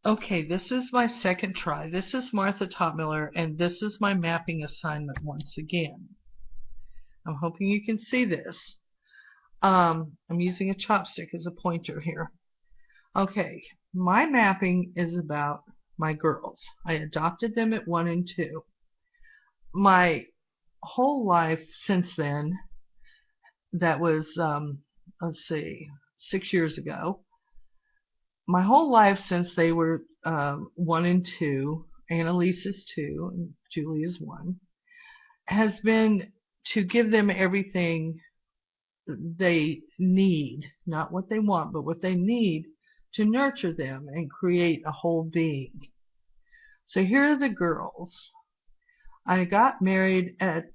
Okay, this is my second try. This is Martha Topmiller, and this is my mapping assignment once again. I'm hoping you can see this. I'm using a chopstick as a pointer here. Okay, my mapping is about my girls. I adopted them at 1 and 2. My whole life since then, that was, let's see, 6 years ago, my whole life since they were 1 and 2, Annalise is 2, and Julie is 1, has been to give them everything they need, not what they want, but what they need to nurture them and create a whole being. So here are the girls. I got married at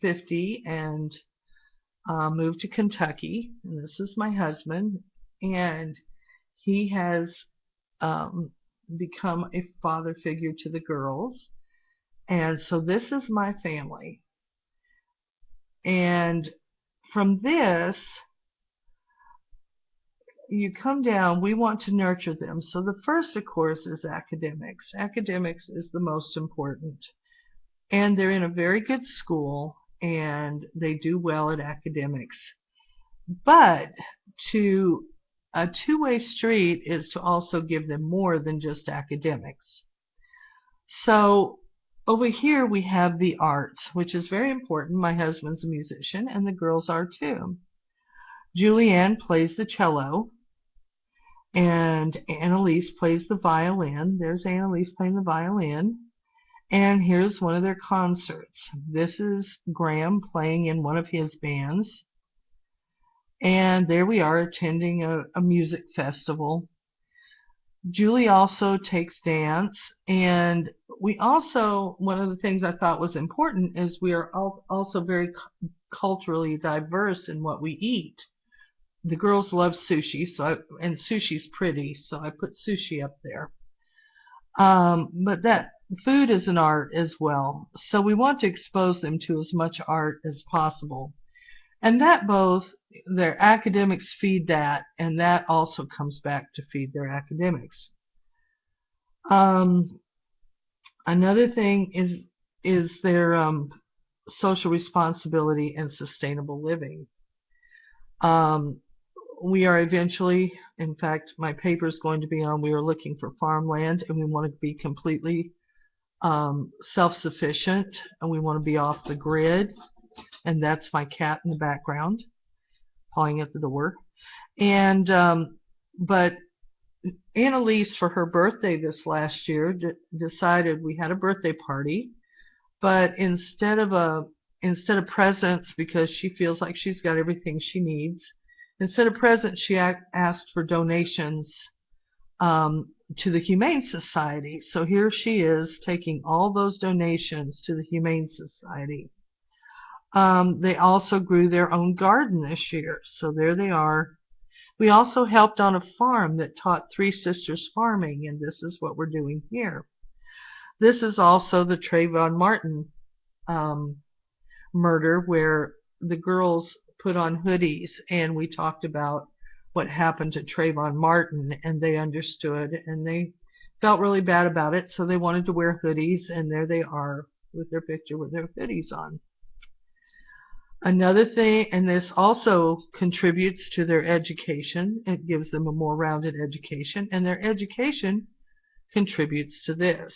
50 and moved to Kentucky, and this is my husband, and he has um, become a father figure to the girls. And so this is my family. And from this, you come down, we want to nurture them. So the first, of course, is academics. Academics is the most important. And they're in a very good school and they do well at academics. But to a two-way street is to also give them more than just academics. So over here we have the arts, which is very important. My husband's a musician and the girls are too. Julianne plays the cello and Annalise plays the violin. There's Annalise playing the violin. And here's one of their concerts. This is Graham playing in one of his bands. And there we are attending a music festival. Julie also takes dance, and we also, one of the things I thought was important is we are also very culturally diverse in what we eat. The girls love sushi, and sushi's pretty, so I put sushi up there. But that food is an art as well, so we want to expose them to as much art as possible. And that both their academics feed that, and that also comes back to feed their academics. Um, Another thing is their social responsibility and sustainable living. Um, we are eventually, in fact, my paper is going to be on, we are looking for farmland and we want to be completely self-sufficient and we want to be off the grid. And that's my cat in the background pawing at the door. And but Annalise, for her birthday this last year, decided we had a birthday party, but instead of presents, because she feels like she's got everything she needs, instead of presents, she asked for donations to the Humane Society. So here she is taking all those donations to the Humane Society. They also grew their own garden this year, so there they are. We also helped on a farm that taught three sisters farming, and this is what we're doing here. This is also the Trayvon Martin um, murder, where the girls put on hoodies, and we talked about what happened to Trayvon Martin, and they understood, and they felt really bad about it, so they wanted to wear hoodies, and there they are with their picture with their hoodies on. Another thing, and this also contributes to their education, it gives them a more rounded education, and their education contributes to this.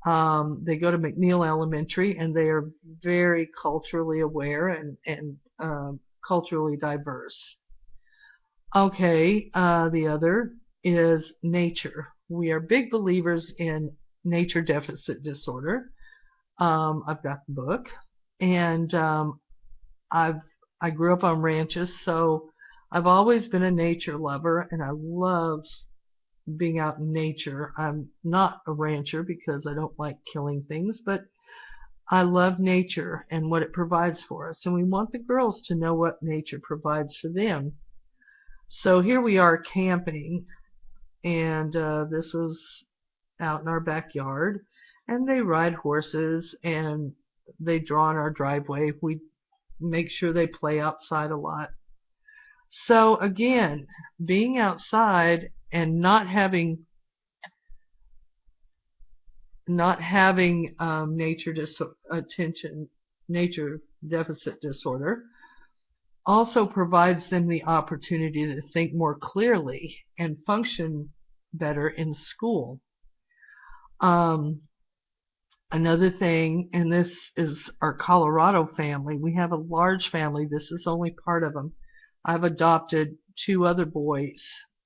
They go to McNeil Elementary, and they are very culturally aware and culturally diverse. Okay, the other is nature. We are big believers in nature deficit disorder. I've got the book, and I've I grew up on ranches, so I've always been a nature lover, and I love being out in nature. I'm not a rancher because I don't like killing things, but I love nature and what it provides for us, and we want the girls to know what nature provides for them. So here we are camping, and this was out in our backyard, and they ride horses and they draw in our driveway. We make sure they play outside a lot. So again, being outside and not having nature deficit disorder also provides them the opportunity to think more clearly and function better in school. Another thing, and this is our Colorado family. We have a large family. This is only part of them. I've adopted 2 other boys,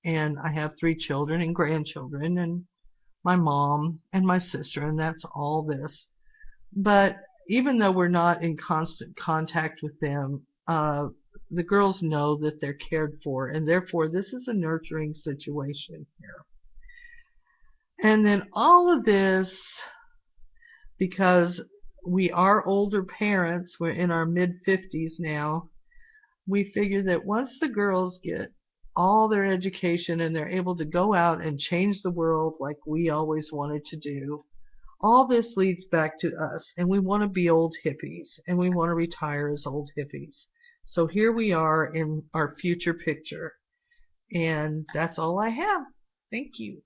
and I have 3 children and grandchildren, and my mom and my sister, and that's all this. But even though we're not in constant contact with them, the girls know that they're cared for, and therefore this is a nurturing situation here. And then all of this, because we are older parents, we're in our mid-50s now, we figure that once the girls get all their education and they're able to go out and change the world like we always wanted to do, all this leads back to us, and we want to be old hippies, and we want to retire as old hippies. So here we are in our future picture, and that's all I have. Thank you.